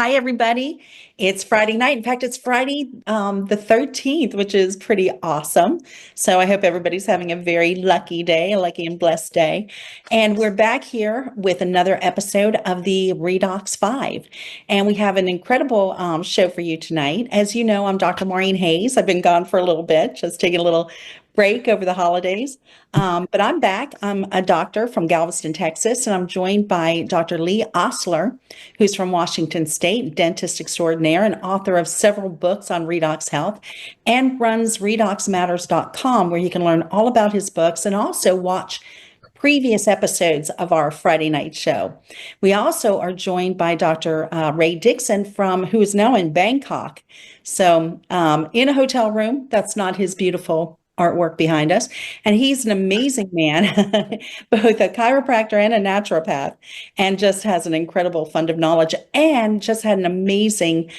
Hi, everybody. It's Friday night. In fact, it's Friday, the 13th, which is pretty awesome. So I hope everybody's having a very lucky day, a lucky and blessed day. And we're back here with another episode of the Redox 5. And we have an incredible show for you tonight. As you know, I'm Dr. Maureen Hayes. I've been gone for a little bit, just taking a little break over the holidays. But I'm back. I'm a doctor from Galveston, Texas, and I'm joined by Dr. Lee Osler, who's from Washington State, dentist extraordinaire and author of several books on redox health, and runs redoxmatters.com, where you can learn all about his books and also watch previous episodes of our Friday night show. We also are joined by Dr. Ray Dixon, who is now in Bangkok. So in a hotel room, that's not his beautiful artwork behind us. And he's an amazing man, both a chiropractor and a naturopath, and just has an incredible fund of knowledge and just had an amazing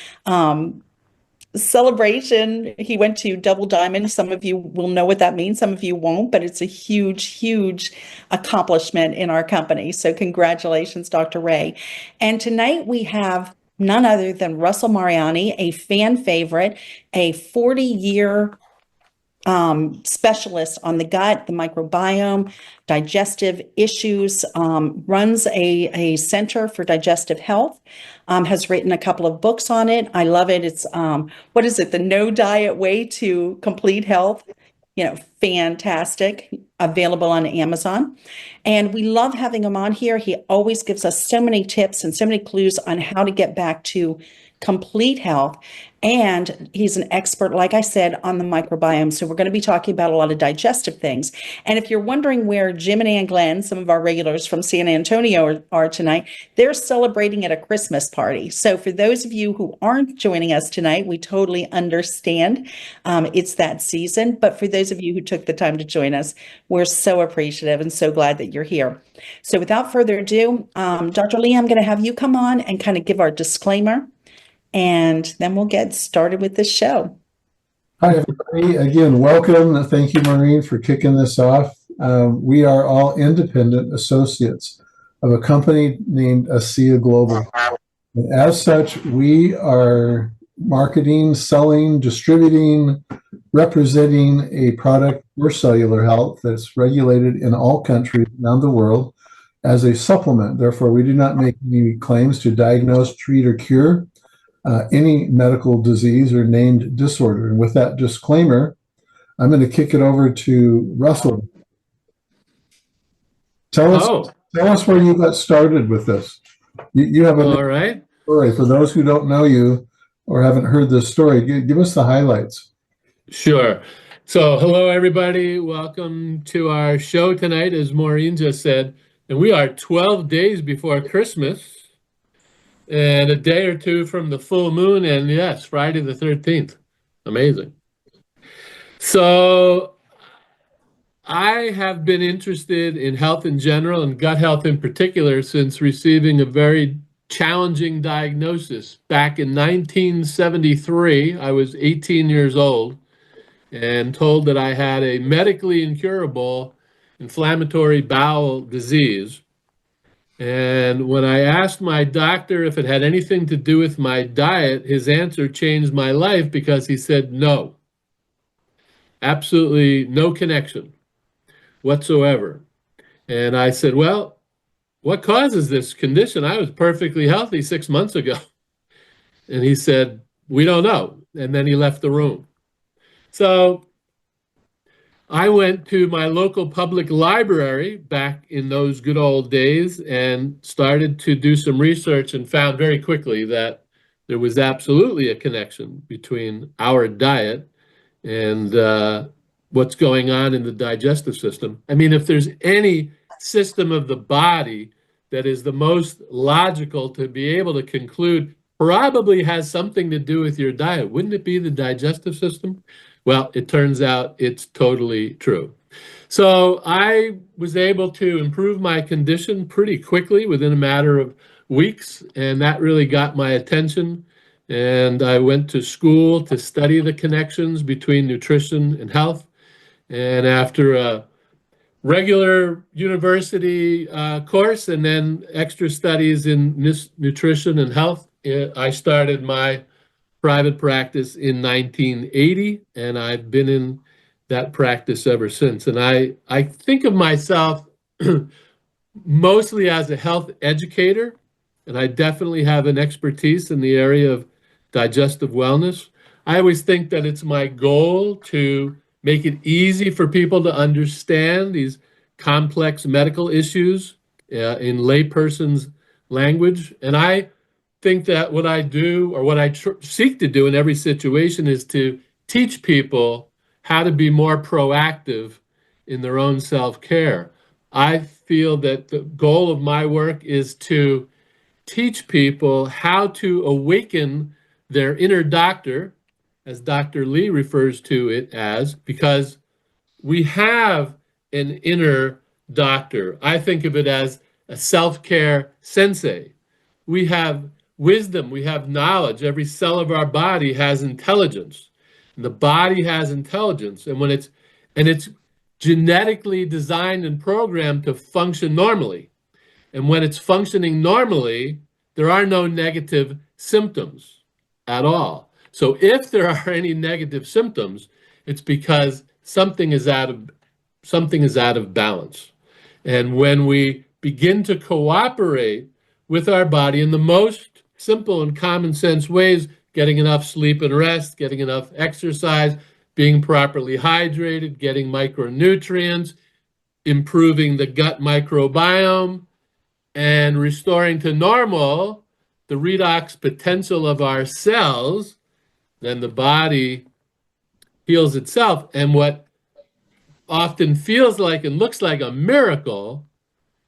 celebration. He went to Double Diamond. Some of you will know what that means. Some of you won't, but it's a huge, huge accomplishment in our company. So congratulations, Dr. Ray. And tonight we have none other than Russell Mariani, a fan favorite, a 40-year specialist on the gut, the microbiome, digestive issues, runs a center for digestive health, has written a couple of books on it. I love it. It's, what is it? The No Diet Way to Complete Health. Fantastic. Available on Amazon. And we love having him on here. He always gives us so many tips and so many clues on how to get back to complete health. And he's an expert, like I said, on the microbiome. So we're going to be talking about a lot of digestive things. And if you're wondering where Jim and Ann Glenn, some of our regulars from San Antonio, are tonight, they're celebrating at a Christmas party. So for those of you who aren't joining us tonight, we totally understand. It's that season. But for those of you who took the time to join us, we're so appreciative and so glad that you're here. So without further ado, Dr. Lee, I'm going to have you come on and kind of give our disclaimer, and then we'll get started with this show. Hi, everybody. Again, welcome. Thank you, Maureen, for kicking this off. We are all independent associates of a company named ASEA Global. And as such, we are marketing, selling, distributing, representing a product for cellular health that's regulated in all countries around the world as a supplement. Therefore, we do not make any claims to diagnose, treat, or cure any medical disease or named disorder. And with that disclaimer, I'm going to kick it over to Russell. Tell us where you got started with this. You have a story. For those who don't know you or haven't heard this story, give us the highlights. Sure. So hello, everybody. Welcome to our show tonight, as Maureen just said. And we are 12 days before Christmas and a day or two from the full moon. And yes, Friday the 13th. Amazing. So I have been interested in health in general and gut health in particular since receiving a very challenging diagnosis. Back in 1973, I was 18 years old and told that I had a medically incurable inflammatory bowel disease. And when I asked my doctor if it had anything to do with my diet, his answer changed my life because he said no. Absolutely no connection whatsoever. And I said, well, what causes this condition? I was perfectly healthy 6 months ago. And he said, we don't know. And then he left the room. So I went to my local public library back in those good old days and started to do some research and found very quickly that there was absolutely a connection between our diet and what's going on in the digestive system. I mean, if there's any system of the body that is the most logical to be able to conclude probably has something to do with your diet, wouldn't it be the digestive system? Well, it turns out it's totally true. So I was able to improve my condition pretty quickly within a matter of weeks, and that really got my attention. And I went to school to study the connections between nutrition and health. And after a regular university course and then extra studies in nutrition and health, I started my private practice in 1980, and I've been in that practice ever since. And I think of myself mostly as a health educator, and I definitely have an expertise in the area of digestive wellness. I always think that it's my goal to make it easy for people to understand these complex medical issues in layperson's language. And I think that what I do, or what I seek to do in every situation, is to teach people how to be more proactive in their own self-care. I feel that the goal of my work is to teach people how to awaken their inner doctor, as Dr. Lee refers to it as, because we have an inner doctor. I think of it as a self-care sensei. We have wisdom, we have knowledge. Every cell of our body has intelligence. And the body has intelligence. And it's genetically designed and programmed to function normally. And when it's functioning normally, there are no negative symptoms at all. So if there are any negative symptoms, it's because something is out of balance. And when we begin to cooperate with our body in the most simple and common sense ways, getting enough sleep and rest, getting enough exercise, being properly hydrated, getting micronutrients, improving the gut microbiome, and restoring to normal the redox potential of our cells, then the body heals itself. And what often feels like and looks like a miracle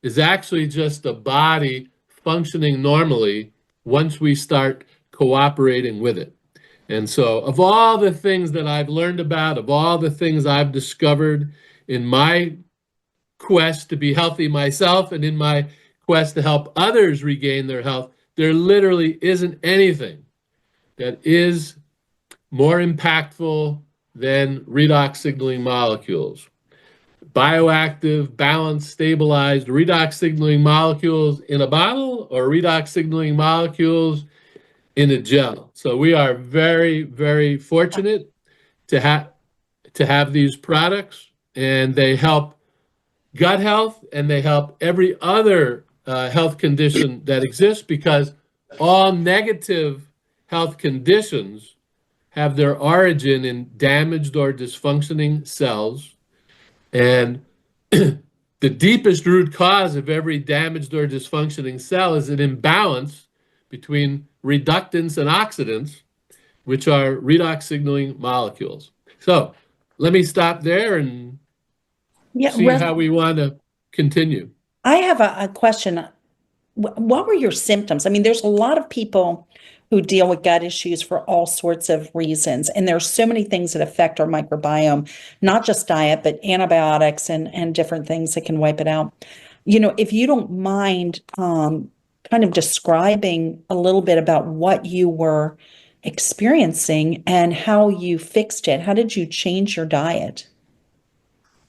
is actually just the body functioning normally once we start cooperating with it. And so, of all the things that I've learned about, of all the things I've discovered in my quest to be healthy myself and in my quest to help others regain their health, there literally isn't anything that is more impactful than redox signaling molecules. Bioactive, balanced, stabilized redox signaling molecules in a bottle, or redox signaling molecules in a gel. So we are very, very fortunate to have these products, and they help gut health, and they help every other health condition that exists, because all negative health conditions have their origin in damaged or dysfunctioning cells. And the deepest root cause of every damaged or dysfunctioning cell is an imbalance between reductants and oxidants, which are redox signaling molecules. So let me stop there and see how we want to continue. I have a question. What were your symptoms? I mean, there's a lot of people who deal with gut issues for all sorts of reasons. And there's so many things that affect our microbiome, not just diet, but antibiotics and different things that can wipe it out. If you don't mind kind of describing a little bit about what you were experiencing and how you fixed it. How did you change your diet?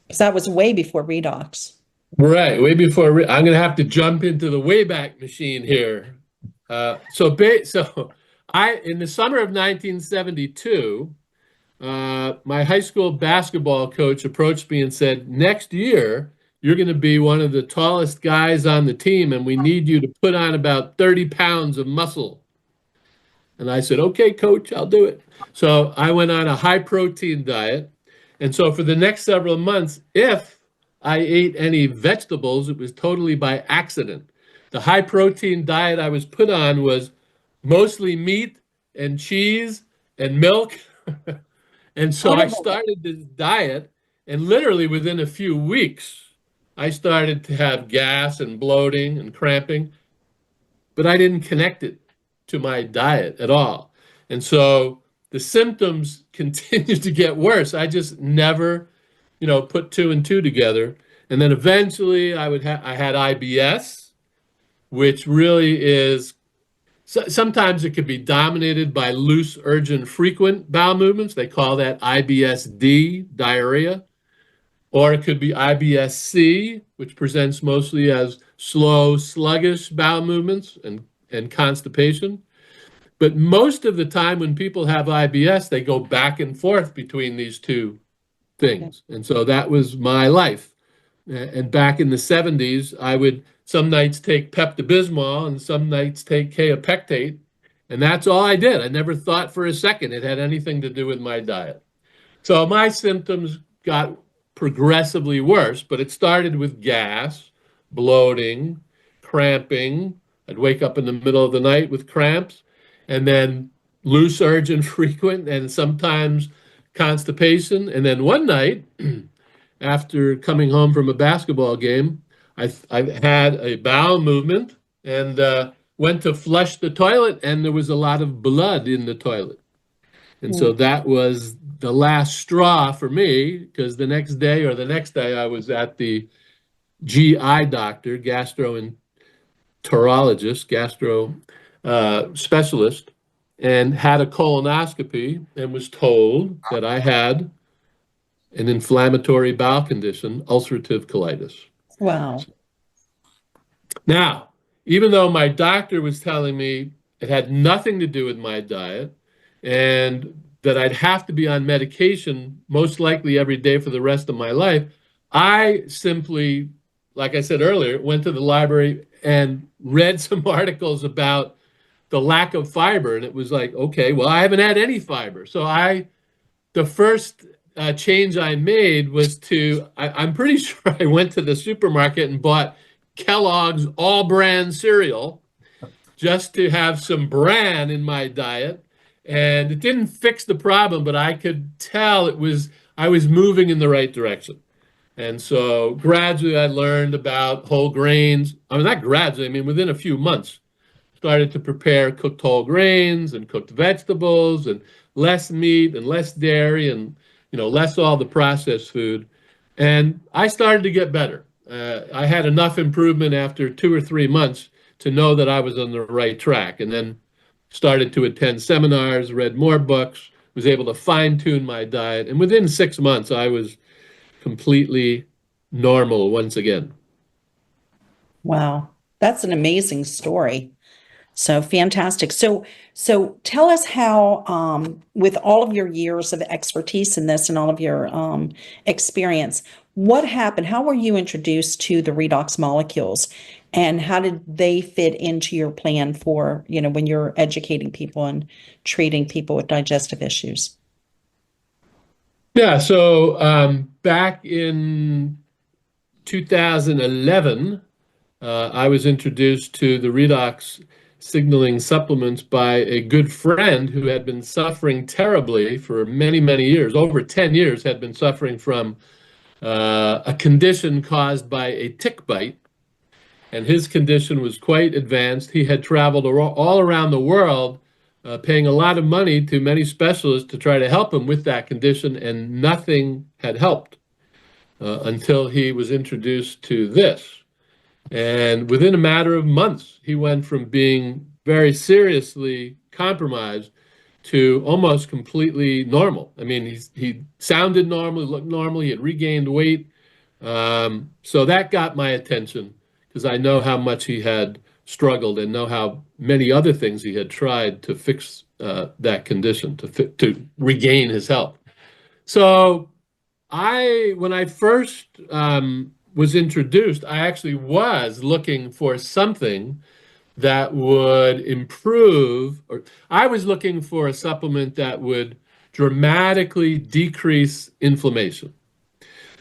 Because that was way before redox. Right, way before. I'm going to have to jump into the Wayback Machine here. So in the summer of 1972, my high school basketball coach approached me and said, "Next year, you're going to be one of the tallest guys on the team, and we need you to put on about 30 pounds of muscle." And I said, "Okay, coach, I'll do it." So I went on a high protein diet. And so for the next several months, if I ate any vegetables, it was totally by accident. The high protein diet I was put on was mostly meat and cheese and milk. And so I started this diet, and literally within a few weeks, I started to have gas and bloating and cramping, but I didn't connect it to my diet at all. And so the symptoms continued to get worse. I just never, put two and two together. And then eventually I had IBS, which really is, sometimes it could be dominated by loose, urgent, frequent bowel movements. They call that IBS-D, diarrhea. Or it could be IBS-C, which presents mostly as slow, sluggish bowel movements and constipation. But most of the time when people have IBS, they go back and forth between these two things. And so that was my life. And back in the 70s, I would some nights take Pepto-Bismol and some nights take kaopectate. And that's all I did. I never thought for a second it had anything to do with my diet. So my symptoms got progressively worse, but it started with gas, bloating, cramping. I'd wake up in the middle of the night with cramps, and then loose, urgent, frequent, and sometimes constipation. And then one night, after coming home from a basketball game, I had a bowel movement and went to flush the toilet, and there was a lot of blood in the toilet. And so that was the last straw for me, because the next day I was at the GI doctor, gastroenterologist, gastro specialist, and had a colonoscopy and was told that I had an inflammatory bowel condition, ulcerative colitis. Wow. Now, even though my doctor was telling me it had nothing to do with my diet and that I'd have to be on medication most likely every day for the rest of my life, I simply, like I said earlier, went to the library and read some articles about the lack of fiber. And it was like, okay, well, I haven't had any fiber. So the first change I made was I'm pretty sure I went to the supermarket and bought Kellogg's all brand cereal just to have some bran in my diet. And it didn't fix the problem, but I could tell I was moving in the right direction. And so gradually I learned about whole grains. I mean, not gradually, I mean, within a few months, started to prepare cooked whole grains and cooked vegetables and less meat and less dairy and, less all the processed food. And I started to get better. I had enough improvement after 2 or 3 months to know that I was on the right track. And then started to attend seminars, read more books, was able to fine-tune my diet. And within 6 months, I was completely normal once again. Wow. That's an amazing story. So fantastic. So tell us how, with all of your years of expertise in this and all of your experience, what happened? How were you introduced to the redox molecules, and how did they fit into your plan for, when you're educating people and treating people with digestive issues? Yeah, so back in 2011, I was introduced to the redox signaling supplements by a good friend who had been suffering terribly for many, many years, over 10 years, had been suffering from a condition caused by a tick bite. And his condition was quite advanced. He had traveled all around the world, paying a lot of money to many specialists to try to help him with that condition, and nothing had helped until he was introduced to this. And within a matter of months, he went from being very seriously compromised to almost completely normal. I mean, he sounded normal, he looked normal, he had regained weight. So that got my attention, because I know how much he had struggled and know how many other things he had tried to fix that condition, to regain his health. So when I first was introduced, I actually was looking for something that would improve, or I was looking for a supplement that would dramatically decrease inflammation,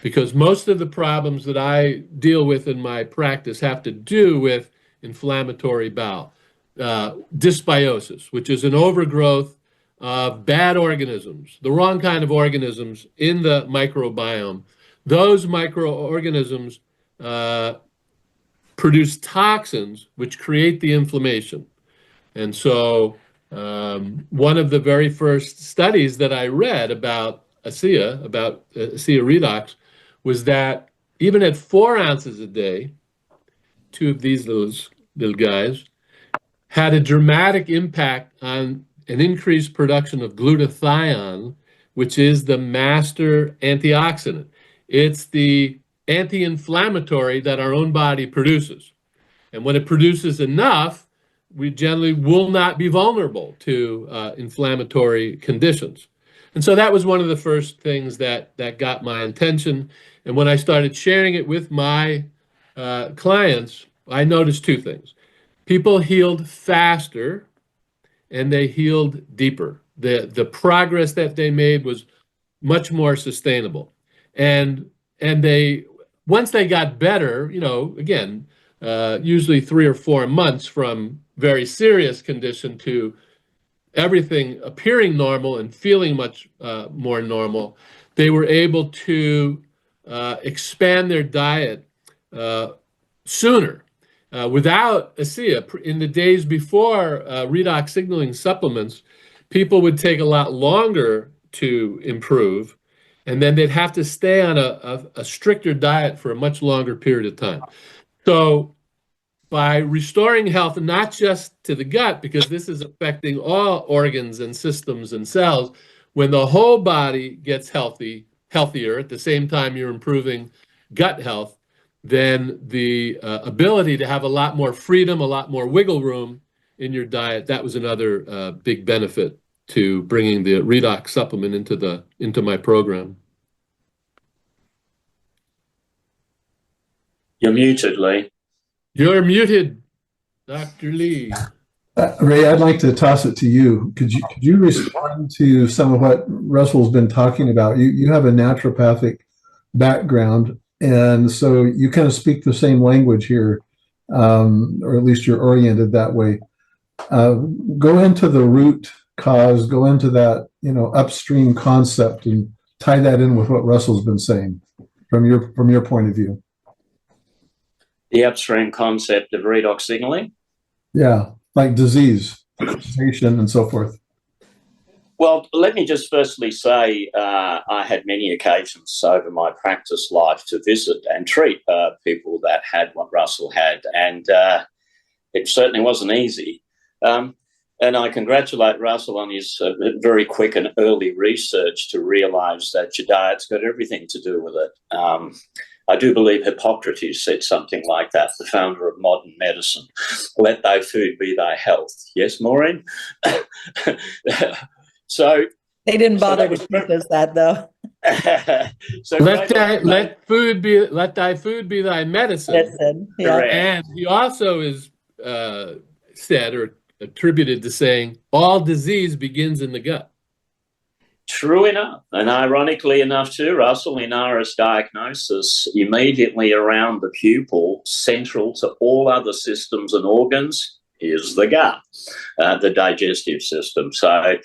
because most of the problems that I deal with in my practice have to do with inflammatory bowel dysbiosis, which is an overgrowth of bad organisms, the wrong kind of organisms in the microbiome. Those microorganisms produce toxins which create the inflammation. And so one of the very first studies that I read about ASEA Redox, was that even at 4 ounces a day, 2 of these little guys had a dramatic impact on an increased production of glutathione, which is the master antioxidant. It's the anti-inflammatory that our own body produces. And when it produces enough, we generally will not be vulnerable to inflammatory conditions. And so that was one of the first things that got my attention. And when I started sharing it with my clients, I noticed two things. People healed faster and they healed deeper. The progress that they made was much more sustainable. And they, once they got better, again, usually 3 or 4 months from very serious condition to everything appearing normal and feeling much more normal, they were able to expand their diet sooner. Without ASEA, in the days before redox signaling supplements, people would take a lot longer to improve, and then they'd have to stay on a stricter diet for a much longer period of time. So by restoring health, not just to the gut, because this is affecting all organs and systems and cells, when the whole body gets healthier, at the same time you're improving gut health, then the ability to have a lot more freedom, a lot more wiggle room in your diet, that was another big benefit to bringing the Redox supplement into my program. You're muted, Lee. You're muted, Dr. Lee. Ray, I'd like to toss it to you. Could you respond to some of what Russell's been talking about? You have a naturopathic background, and so you kind of speak the same language here, or at least you're oriented that way. Go into the root cause, go into that, upstream concept, and tie that in with what Russell's been saying from your point of view. The upstream concept of redox signaling? Yeah, like disease, inflammation, and so forth. Well, let me just firstly say I had many occasions over my practice life to visit and treat people that had what Russell had, and it certainly wasn't easy. And I congratulate Russell on his very quick and early research to realise that your diet's got everything to do with it. I do believe Hippocrates said something like that, the founder of modern medicine. Let thy food be thy health. Yes, Maureen? So they didn't bother to teach us that, though. So let thy food be thy medicine. Listen, yeah. And he also is said or attributed to saying all disease begins in the gut. True enough. And ironically enough too, Russell, in RS diagnosis, immediately around the pupil, central to all other systems and organs, is the gut, the digestive system. So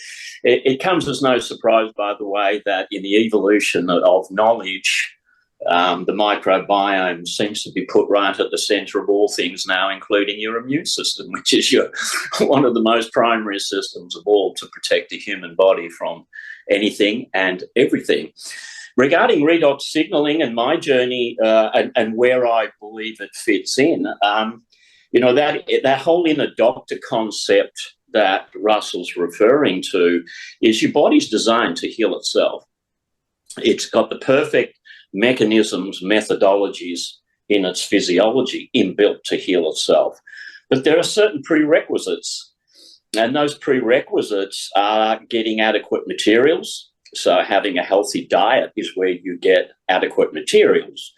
it comes as no surprise, by the way, that in the evolution of knowledge, the microbiome seems to be put right at the center of all things now, including your immune system, which is one of the most primary systems of all to protect the human body from anything and everything. Regarding redox signaling and my journey and where I believe it fits in, that whole inner doctor concept that Russell's referring to is your body's designed to heal itself. It's got the perfect mechanisms, methodologies in its physiology inbuilt to heal itself. But there are certain prerequisites, and those prerequisites are getting adequate materials. So having a healthy diet is where you get adequate materials.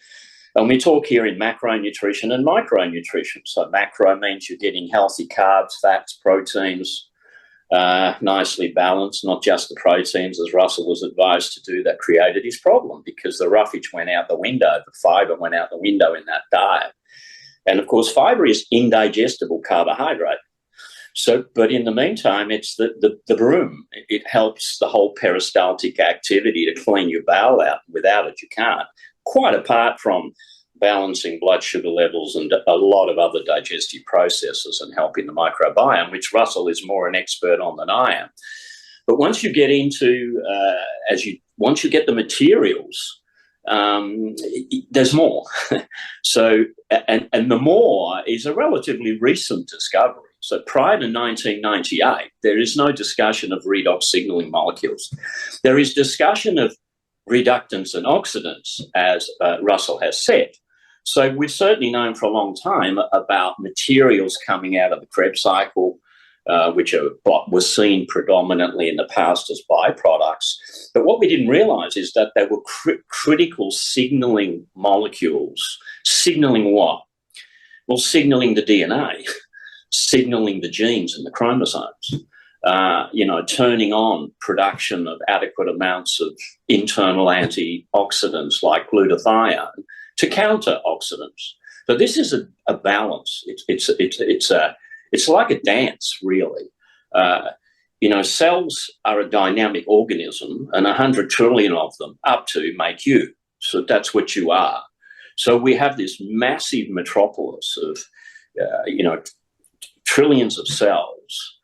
And we talk here in macronutrition and micronutrition. So macro means you're getting healthy carbs, fats, proteins, nicely balanced, not just the proteins, as Russell was advised to do, that created his problem, because the roughage went out the window, the fibre went out the window in that diet. And of course, fibre is indigestible carbohydrate. So, but in the meantime, it's the broom. It helps the whole peristaltic activity to clean your bowel out. Without it, you can't. Quite apart from balancing blood sugar levels and a lot of other digestive processes and helping the microbiome, which Russell is more an expert on than I am. But once you get into, once you get the materials, there's more. So, and the more is a relatively recent discovery. So prior to 1998, there is no discussion of redox signaling molecules. There is discussion of reductants and oxidants, as Russell has said. So we've certainly known for a long time about materials coming out of the Krebs cycle, which are what was seen predominantly in the past as byproducts. But what we didn't realize is that they were critical signaling molecules. Signaling what? Well, signaling the DNA, signaling the genes and the chromosomes, turning on production of adequate amounts of internal antioxidants like glutathione to counter oxidants. So this is a balance. It's like a dance, really. Cells are a dynamic organism, and 100 trillion of them up to make you. So that's what you are. So we have this massive metropolis of, trillions of cells,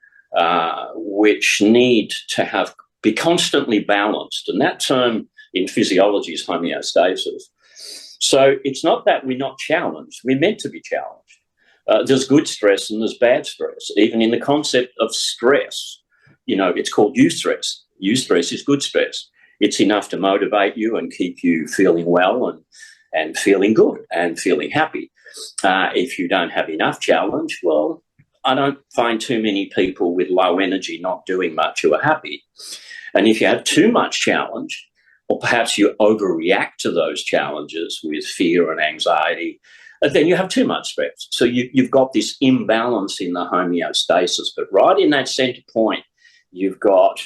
which need to be constantly balanced. And that term in physiology is homeostasis. So it's not that we're not challenged. We're meant to be challenged. There's good stress and there's bad stress. Even in the concept of stress, it's called eustress. Eustress is good stress. It's enough to motivate you and keep you feeling well and feeling good and feeling happy. If you don't have enough challenge, well, I don't find too many people with low energy not doing much who are happy. And if you have too much challenge, or perhaps you overreact to those challenges with fear and anxiety, then you have too much stress. So you've got this imbalance in the homeostasis. But right in that center point, you've got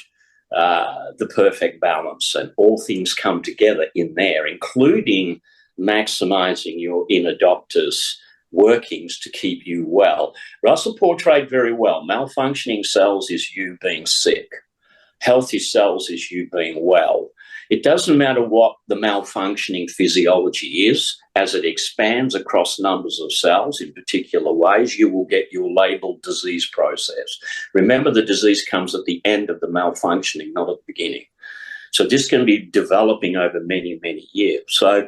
the perfect balance, and all things come together in there, including maximizing your inner doctor's workings to keep you well. Russell portrayed very well, malfunctioning cells is you being sick. Healthy cells is you being well. It doesn't matter what the malfunctioning physiology is. As it expands across numbers of cells in particular ways, you will get your labeled disease process. Remember, the disease comes at the end of the malfunctioning, not at the beginning. So this can be developing over many, many years. So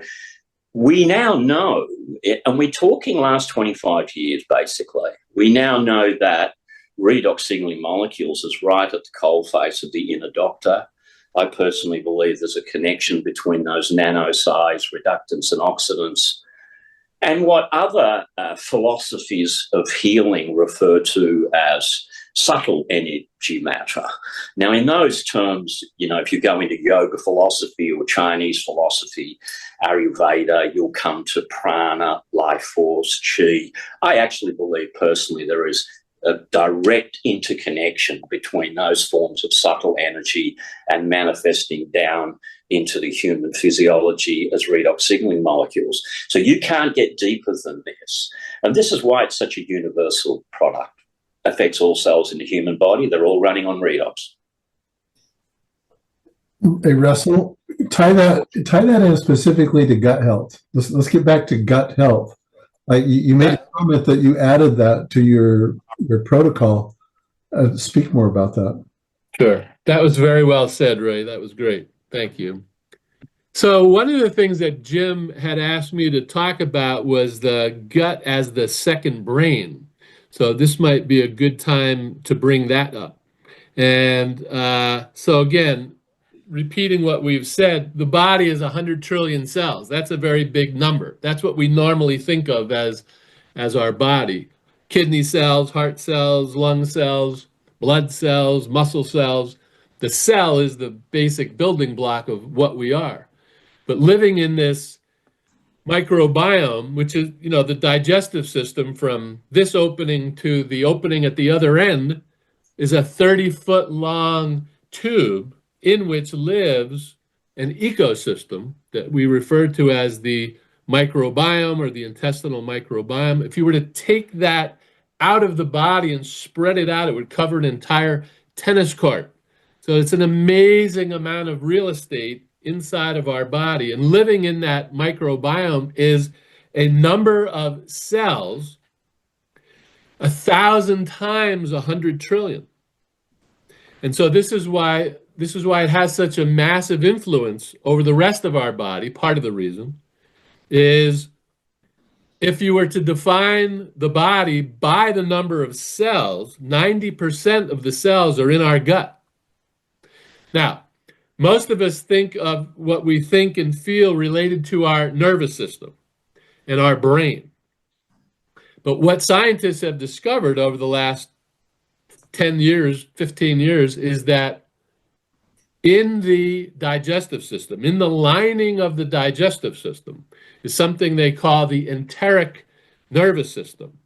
we now know, and we're talking last 25 years basically, we now know that redox signaling molecules is right at the coalface of the inner doctor. I personally believe there's a connection between those nano-sized reductants and oxidants and what other philosophies of healing refer to as subtle energy matter. Now, in those terms, if you go into yoga philosophy or Chinese philosophy, Ayurveda, you'll come to prana, life force, chi. I actually believe personally there is a direct interconnection between those forms of subtle energy and manifesting down into the human physiology as redox signaling molecules. So you can't get deeper than this. And this is why it's such a universal product. Affects all cells in the human body. They're all running on redox. Hey, Russell, tie that in specifically to gut health. Let's get back to gut health. Like you made a comment that you added that to your protocol. Speak more about that. Sure. That was very well said, Ray. That was great. Thank you. So one of the things that Jim had asked me to talk about was the gut as the second brain. So this might be a good time to bring that up. And so again, repeating what we've said, the body is 100 trillion cells. That's a very big number. That's what we normally think of as our body. Kidney cells, heart cells, lung cells, blood cells, muscle cells. The cell is the basic building block of what we are. But living in this microbiome, which is, the digestive system from this opening to the opening at the other end, is a 30-foot long tube in which lives an ecosystem that we refer to as the microbiome or the intestinal microbiome. If you were to take that out of the body and spread it out, it would cover an entire tennis court. So it's an amazing amount of real estate inside of our body. And living in that microbiome is a number of cells 1,000 times 100 trillion. And so this is why it has such a massive influence over the rest of our body. Part of the reason is if you were to define the body by the number of cells, 90% of the cells are in our gut. Now, most of us think of what we think and feel related to our nervous system. and our brain. But what scientists have discovered over the last 10 years, 15 years, is that in the digestive system, in the lining of the digestive system, is something they call the enteric nervous system,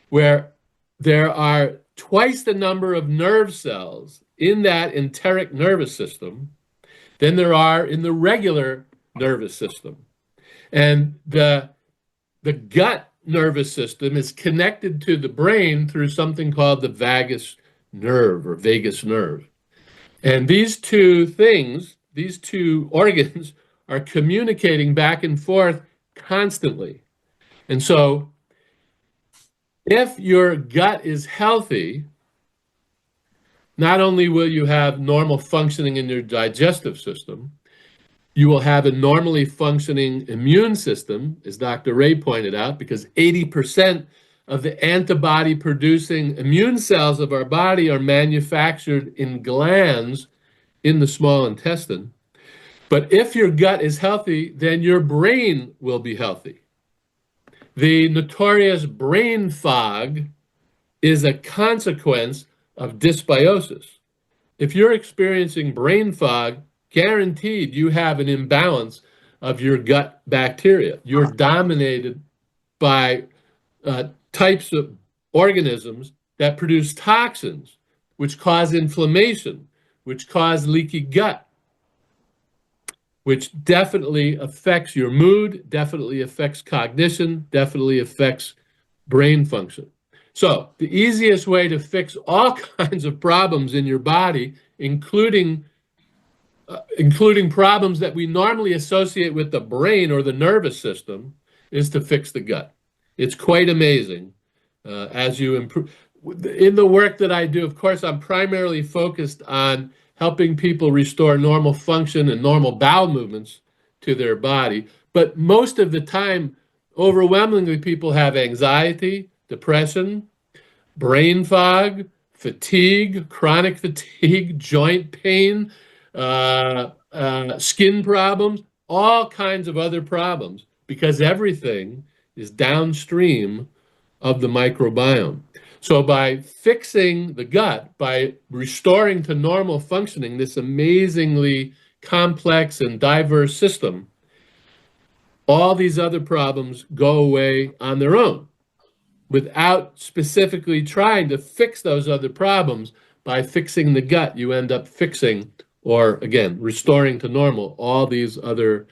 where there are twice the number of nerve cells in that enteric nervous system than there are in the regular nervous system. And the gut nervous system is connected to the brain through something called the vagus nerve or vagus nerve. And these two things, these two organs, are communicating back and forth constantly. And so if your gut is healthy, not only will you have normal functioning in your digestive system, you will have a normally functioning immune system, as Dr. Ray pointed out, because 80% of the antibody-producing immune cells of our body are manufactured in glands in the small intestine. But if your gut is healthy, then your brain will be healthy. The notorious brain fog is a consequence of dysbiosis. If you're experiencing brain fog, guaranteed you have an imbalance of your gut bacteria. You're dominated by types of organisms that produce toxins, which cause inflammation, which cause leaky gut, which definitely affects your mood, definitely affects cognition, definitely affects brain function. So the easiest way to fix all kinds of problems in your body, including problems that we normally associate with the brain or the nervous system, is to fix the gut. It's quite amazing as you improve. In the work that I do, of course, I'm primarily focused on helping people restore normal function and normal bowel movements to their body. But most of the time, overwhelmingly, people have anxiety, depression, brain fog, fatigue, chronic fatigue, joint pain, skin problems, all kinds of other problems, because everything is downstream of the microbiome. So by fixing the gut, by restoring to normal functioning this amazingly complex and diverse system, all these other problems go away on their own without specifically trying to fix those other problems. By fixing the gut, you end up fixing, or again, restoring to normal all these other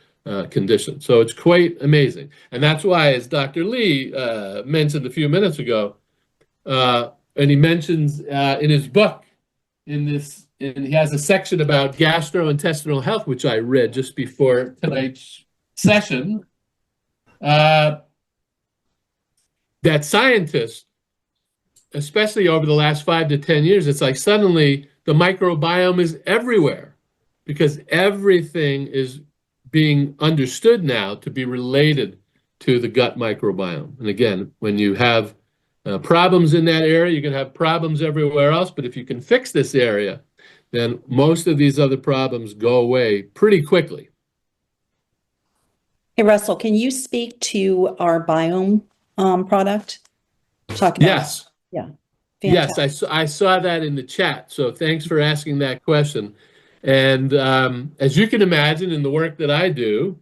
conditions. So it's quite amazing. And that's why, as Dr. Lee mentioned a few minutes ago, and he mentions in his book, and he has a section about gastrointestinal health, which I read just before tonight's session, that scientists, especially over the last 5 to 10 years, it's like suddenly the microbiome is everywhere, because everything is being understood now to be related to the gut microbiome. And again, when you have problems in that area, you're going to have problems everywhere else. But if you can fix this area, then most of these other problems go away pretty quickly. Hey, Russell, can you speak to our biome product? Yes. Yeah. Fantastic. Yes, I saw that in the chat. So thanks for asking that question. And as you can imagine, in the work that I do,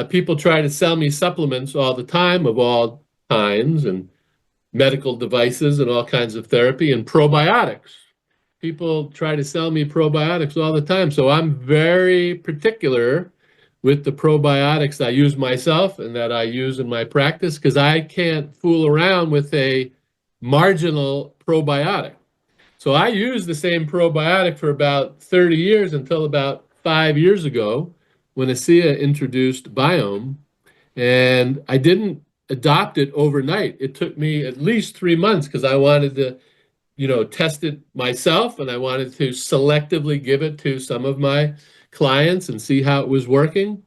people try to sell me supplements all the time of all kinds, and medical devices and all kinds of therapy, and probiotics. People try to sell me probiotics all the time. So I'm very particular with the probiotics I use myself and that I use in my practice, because I can't fool around with a marginal probiotic. So I used the same probiotic for about 30 years until about 5 years ago when ASEA introduced Biome, and I didn't adopt it overnight. It took me at least 3 months because I wanted to, test it myself, and I wanted to selectively give it to some of my clients and see how it was working.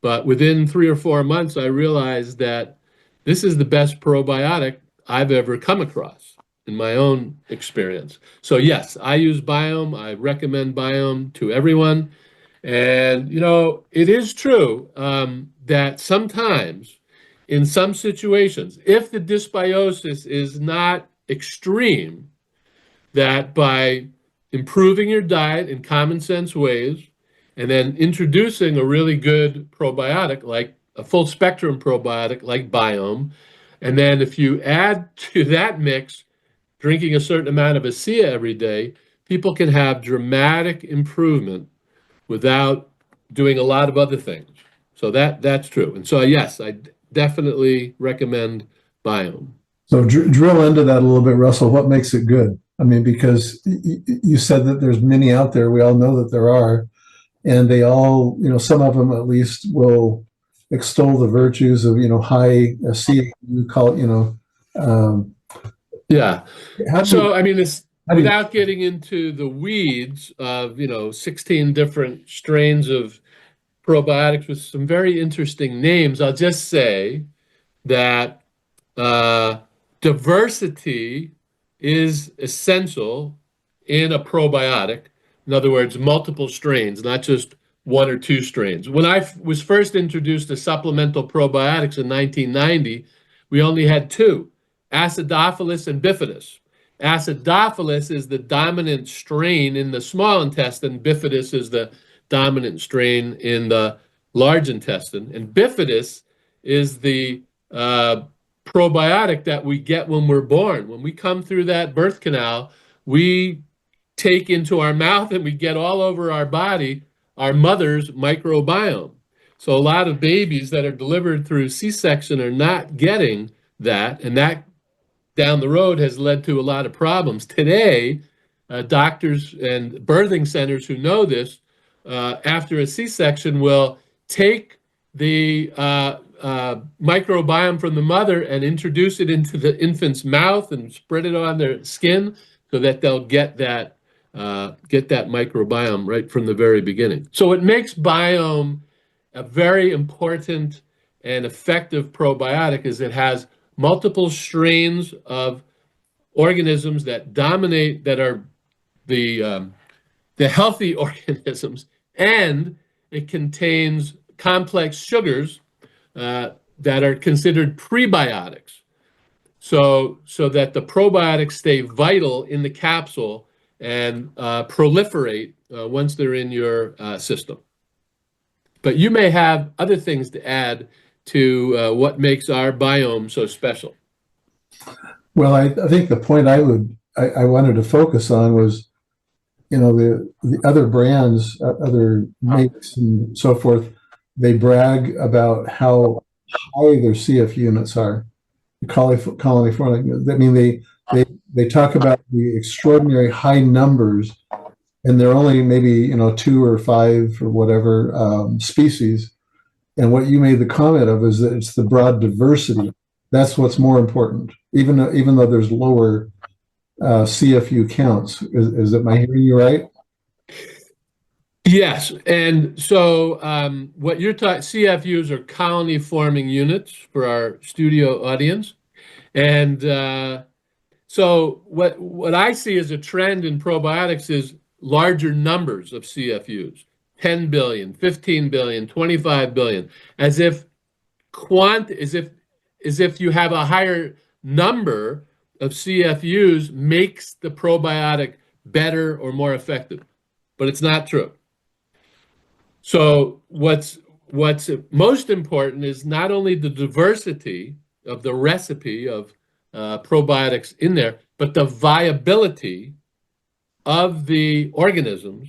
But within 3 or 4 months, I realized that this is the best probiotic I've ever come across in my own experience. So yes, I use Biome. I recommend Biome to everyone. And, it is true that sometimes in some situations, if the dysbiosis is not extreme, that by improving your diet in common sense ways and then introducing a really good probiotic, like a full spectrum probiotic like Biome, and then if you add to that mix drinking a certain amount of ASEA every day, people can have dramatic improvement without doing a lot of other things. So that's true. And so, yes, I definitely recommend Biome. So drill into that a little bit, Russell. What makes it good? I mean, because you said that there's many out there. We all know that there are, and they all, some of them at least will extol the virtues of, high ASEA. You call it, Yeah. So, I mean, it's how do you- without getting into the weeds of, 16 different strains of probiotics with some very interesting names, I'll just say that diversity is essential in a probiotic. In other words, multiple strains, not just one or two strains. When I was first introduced to supplemental probiotics in 1990, we only had two, Acidophilus and Bifidus. Acidophilus is the dominant strain in the small intestine. Bifidus is the dominant strain in the large intestine. And Bifidus is the probiotic that we get when we're born. When we come through that birth canal, we take into our mouth and we get all over our body our mother's microbiome. So a lot of babies that are delivered through C-section are not getting that, and that down the road has led to a lot of problems. Today, doctors and birthing centers who know this, after a C-section will take the microbiome from the mother and introduce it into the infant's mouth and spread it on their skin so that they'll get that microbiome right from the very beginning. So it makes Biome a very important and effective probiotic, as it has multiple strains of organisms that dominate, that are the healthy organisms, and it contains complex sugars that are considered prebiotics, so that the probiotics stay vital in the capsule and proliferate once they're in your system. But you may have other things to add to what makes our Biome so special. Well, I think the point I wanted to focus on was, the other brands, other makes and so forth, they brag about how high their CF units are, colony forming. I mean, they talk about the extraordinary high numbers, and they're only maybe 2 or 5 or whatever species. And what you made the comment of is that it's the broad diversity. That's what's more important, even though there's lower CFU counts. Am I hearing you right? Yes, and so what you're talking, CFUs are colony forming units for our studio audience, and so what I see as a trend in probiotics is larger numbers of CFUs, 10 billion, 15 billion, 25 billion, as if you have a higher number of CFUs makes the probiotic better or more effective, but it's not true. So what's most important is not only the diversity of the recipe of probiotics in there, but the viability of the organisms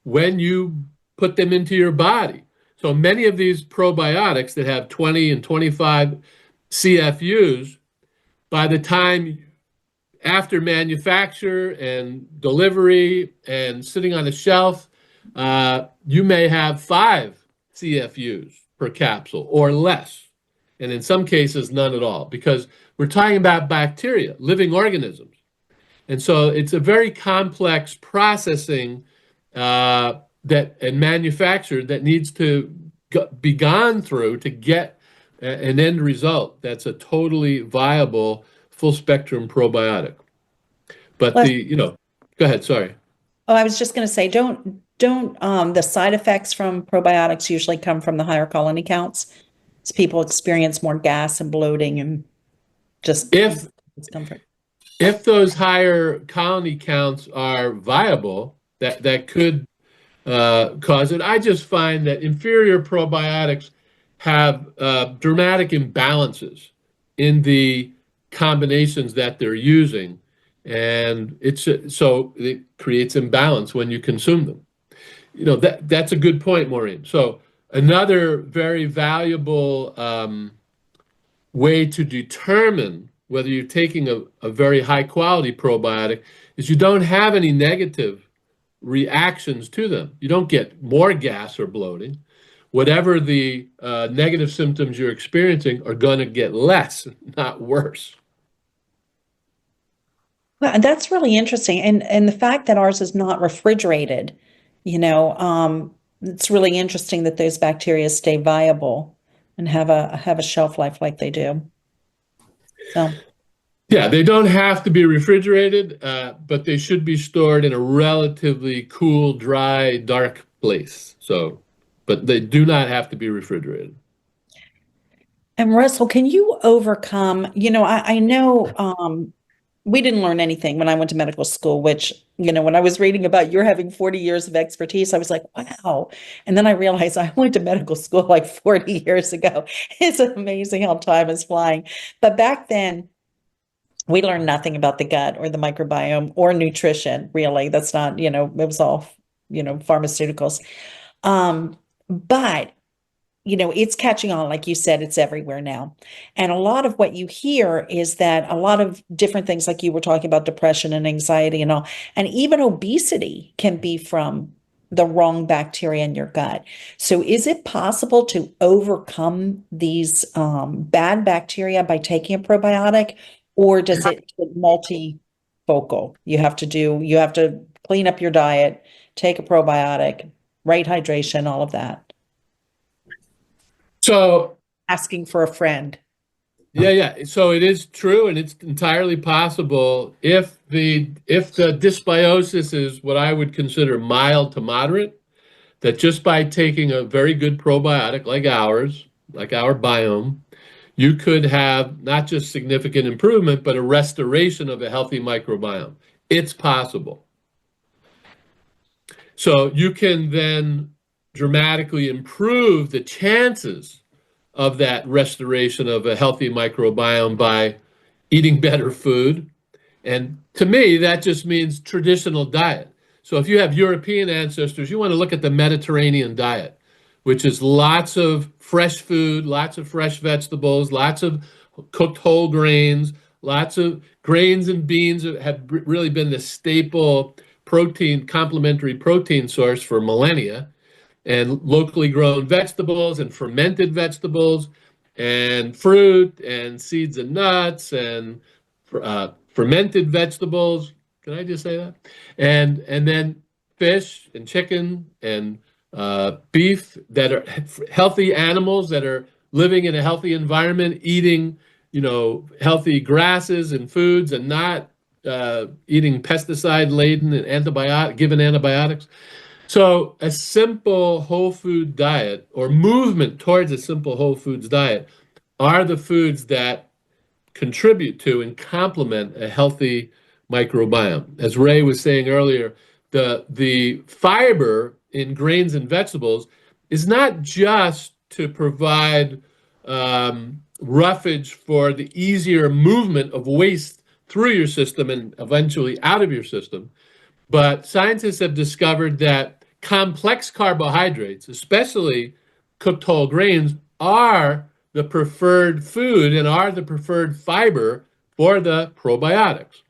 when you put them into your body. So many of these probiotics that have 20 and 25 CFUs, by the time after manufacture and delivery and sitting on a shelf, you may have 5 CFUs per capsule or less, and in some cases none at all, because we're talking about bacteria, living organisms. And so it's a very complex processing and manufacture that needs to be gone through to get an end result that's a totally viable full spectrum probiotic. But go ahead, sorry. Oh, I was just going to say, don't the side effects from probiotics usually come from the higher colony counts? as people experience more gas and bloating and just discomfort. If those higher colony counts are viable, that could cause it. I just find that inferior probiotics have dramatic imbalances in the combinations that they're using, and so it creates imbalance when you consume them. That's a good point, Maureen. So another very valuable way to determine whether you're taking a very high quality probiotic is you don't have any negative reactions to them. You don't get more gas or bloating. Whatever the negative symptoms you're experiencing are going to get less, not worse. Well, and that's really interesting. And the fact that ours is not refrigerated, it's really interesting that those bacteria stay viable and have a shelf life like they do. So yeah, they don't have to be refrigerated, but they should be stored in a relatively cool, dry, dark place. But they do not have to be refrigerated. And Russell, can you overcome, I know we didn't learn anything when I went to medical school, which, when I was reading about you're having 40 years of expertise, I was like, wow. And then I realized I went to medical school like 40 years ago. It's amazing how time is flying. But back then, we learned nothing about the gut or the microbiome or nutrition, really. That's not, it was all, pharmaceuticals. But it's catching on, like you said, it's everywhere now. And a lot of what you hear is that a lot of different things, like you were talking about depression and anxiety and all, and even obesity can be from the wrong bacteria in your gut. So is it possible to overcome these bad bacteria by taking a probiotic, or does it get multifocal? You have to clean up your diet, take a probiotic, right hydration, all of that. So Asking for a friend. Yeah. So it is true, and it's entirely possible if the dysbiosis is what I would consider mild to moderate, that just by taking a very good probiotic like ours, like our biome, you could have not just significant improvement, but a restoration of a healthy microbiome. It's possible. So you can then dramatically improve the chances of that restoration of a healthy microbiome by eating better food. And to me, that just means traditional diet. So if you have European ancestors, you want to look at the Mediterranean diet, which is lots of fresh food, lots of fresh vegetables, lots of cooked whole grains, lots of grains and beans have really been the staple complementary protein source for millennia, and locally grown vegetables and fermented vegetables and fruit and seeds and nuts and fermented vegetables. Can I just say that? And then fish and chicken and beef, that are healthy animals that are living in a healthy environment, eating, healthy grasses and foods, and not eating pesticide-laden and given antibiotics. So a simple whole food diet, or movement towards a simple whole foods diet, are the foods that contribute to and complement a healthy microbiome. As Ray was saying earlier, the fiber in grains and vegetables is not just to provide roughage for the easier movement of waste through your system and eventually out of your system, but scientists have discovered that complex carbohydrates, especially cooked whole grains, are the preferred food and are the preferred fiber for the probiotics.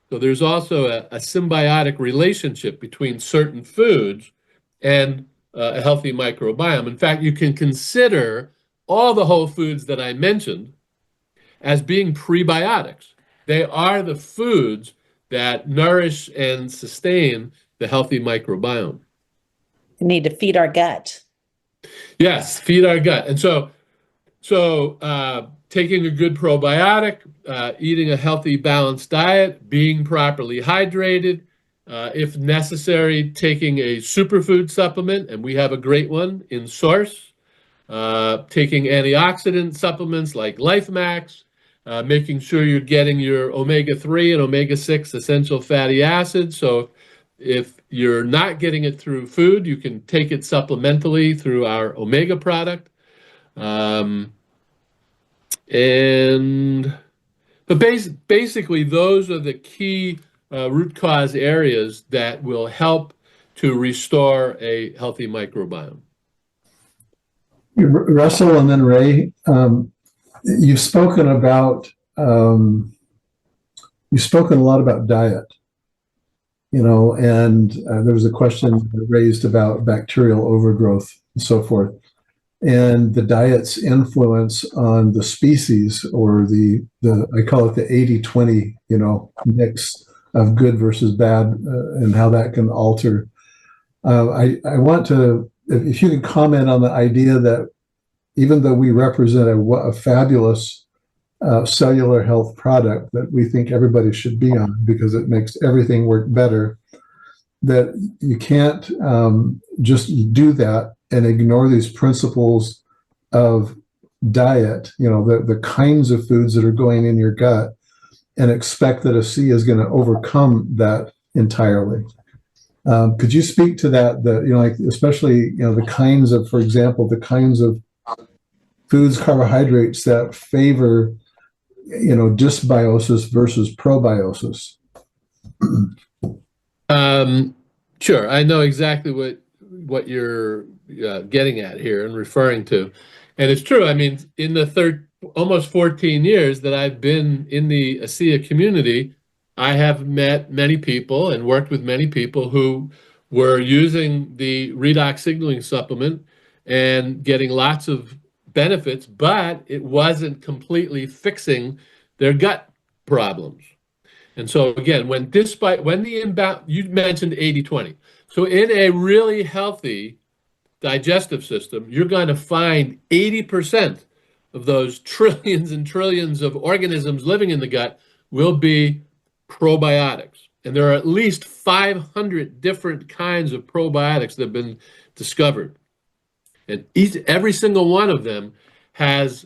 So there's also a symbiotic relationship between certain foods and a healthy microbiome. In fact, you can consider all the whole foods that I mentioned as being prebiotics. They are the foods that nourish and sustain the healthy microbiome. We need to feed our gut. Yes, feed our gut. And so taking a good probiotic, eating a healthy, balanced diet, being properly hydrated, if necessary, taking a superfood supplement, and we have a great one in Source, taking antioxidant supplements like Life Max, making sure you're getting your omega-3 and omega-6 essential fatty acids. So if you're not getting it through food, you can take it supplementally through our omega product. But basically, those are the key root cause areas that will help to restore a healthy microbiome. Russell and then Ray, you've spoken a lot about diet, and there was a question raised about bacterial overgrowth and so forth, and the diet's influence on the species, or I call it the 80-20, mix of good versus bad, and how that can alter. I want to, if you could comment on the idea that even though we represent a fabulous cellular health product that we think everybody should be on because it makes everything work better, that you can't just do that and ignore these principles of diet, the kinds of foods that are going in your gut, and expect that a C is going to overcome that entirely. Could you speak to that? Especially, the kinds of, for example, the kinds of foods, carbohydrates that favor, dysbiosis versus probiosis. Sure, I know exactly what you're getting at here and referring to, and it's true. I mean, in the almost 14 years that I've been in the ASEA community, I have met many people and worked with many people who were using the Redox signaling supplement and getting lots of benefits, but it wasn't completely fixing their gut problems. And so again, you mentioned 80-20. So in a really healthy digestive system, you're going to find 80% of those trillions and trillions of organisms living in the gut will be probiotics. And there are at least 500 different kinds of probiotics that have been discovered. And every single one of them has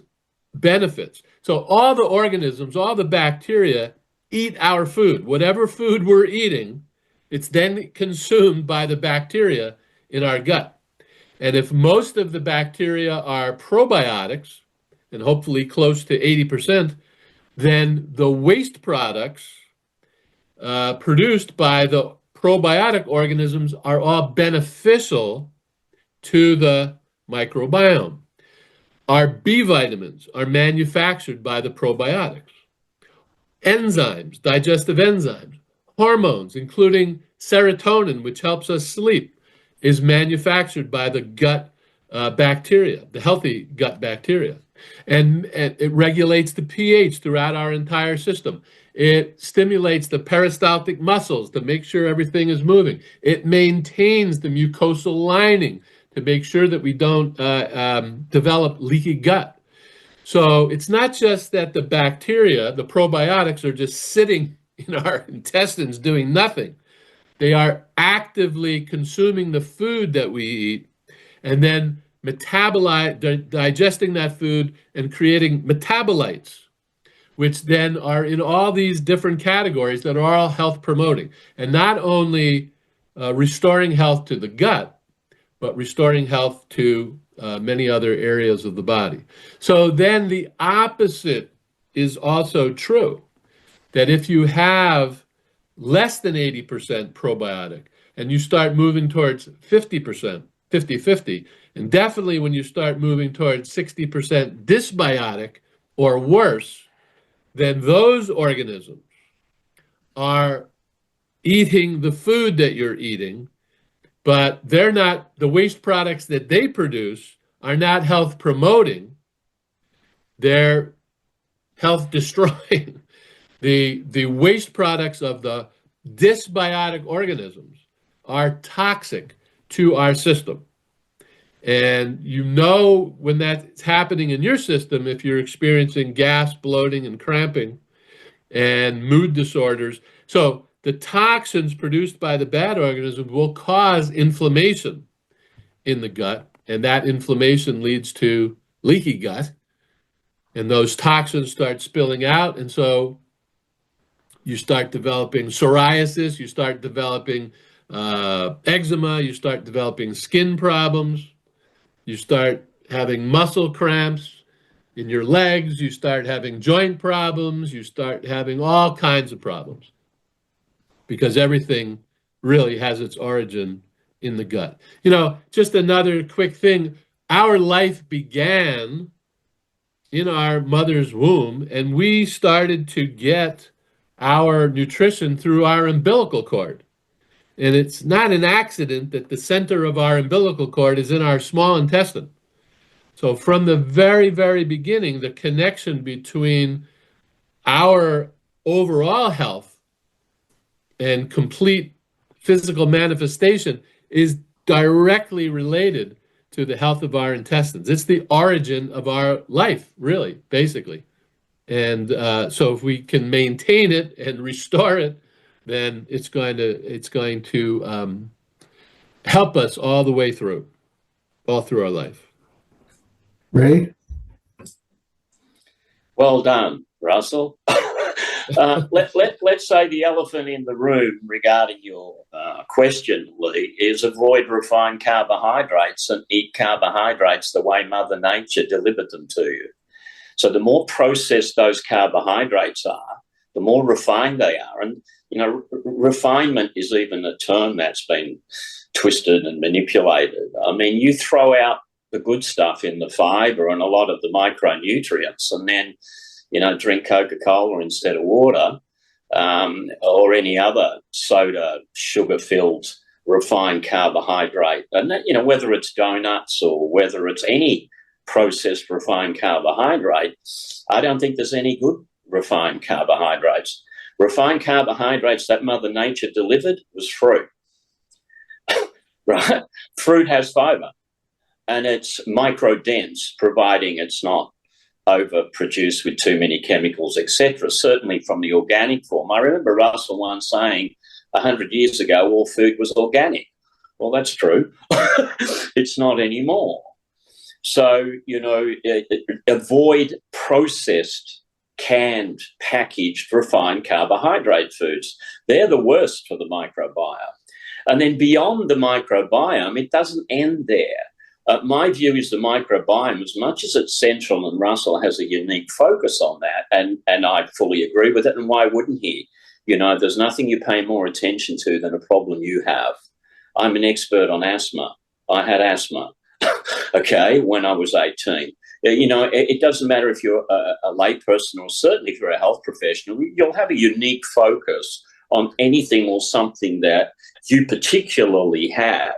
benefits. So all the organisms, all the bacteria eat our food. Whatever food we're eating, it's then consumed by the bacteria in our gut. And if most of the bacteria are probiotics, and hopefully close to 80%, then the waste products produced by the probiotic organisms are all beneficial to the microbiome. Our B vitamins are manufactured by the probiotics. Enzymes, digestive enzymes, hormones, including serotonin, which helps us sleep, is manufactured by the gut bacteria, the healthy gut bacteria. And it regulates the pH throughout our entire system. It stimulates the peristaltic muscles to make sure everything is moving. It maintains the mucosal lining to make sure that we don't develop leaky gut. So it's not just that the bacteria, the probiotics, are just sitting in our intestines doing nothing. They are actively consuming the food that we eat and then digesting that food and creating metabolites, which then are in all these different categories that are all health promoting, and not only restoring health to the gut, but restoring health to many other areas of the body. So then the opposite is also true, that if you have less than 80% probiotic and you start moving towards 50%, 50-50, and definitely when you start moving towards 60% dysbiotic or worse, then those organisms are eating the food that you're eating, but they're not, the waste products that they produce are not health promoting, they're health destroying. The waste products of the dysbiotic organisms are toxic to our system. And when that's happening in your system, if you're experiencing gas, bloating, and cramping, and mood disorders. So the toxins produced by the bad organisms will cause inflammation in the gut. and that inflammation leads to leaky gut, and those toxins start spilling out, and so you start developing psoriasis, you start developing eczema, you start developing skin problems, you start having muscle cramps in your legs, you start having joint problems, you start having all kinds of problems, because everything really has its origin in the gut. You know, just another quick thing, our life began in our mother's womb, and we started to get our nutrition through our umbilical cord. And it's not an accident that the center of our umbilical cord is in our small intestine. So from the very, very beginning, the connection between our overall health and complete physical manifestation is directly related to the health of our intestines. It's the origin of our life, really, basically. And so if we can maintain it and restore it, then it's going to help us all the way through, all through our life. Ray? Well done, Russell. Let's say the elephant in the room regarding your question, Lee, is avoid refined carbohydrates and eat carbohydrates the way Mother Nature delivered them to you. So the more processed those carbohydrates are, the more refined they are. And, you know, refinement is even a term that's been twisted and manipulated. I mean, you throw out the good stuff in the fiber and a lot of the micronutrients, and then, you know, drink Coca-Cola instead of water, or any other soda, sugar-filled, refined carbohydrate. And, that, you know, whether it's donuts or whether it's any processed refined carbohydrate, I don't think there's any good refined carbohydrates. Refined carbohydrates that Mother Nature delivered was fruit, right? Fruit has fiber, and it's micro-dense, providing it's not overproduced with too many chemicals, etc., certainly from the organic form. I remember Russell once saying 100 years ago all food was organic. Well, that's true. It's not anymore. So, you know, avoid processed, canned, packaged, refined carbohydrate foods. They're the worst for the microbiome. And then beyond the microbiome, it doesn't end there. My view is the microbiome, as much as it's central, and Russell has a unique focus on that, and I fully agree with it, and why wouldn't he? You know, there's nothing you pay more attention to than a problem you have. I'm an expert on asthma. I had asthma, okay, when I was 18. You know, it doesn't matter if you're a layperson or certainly if you're a health professional, you'll have a unique focus on anything or something that you particularly had.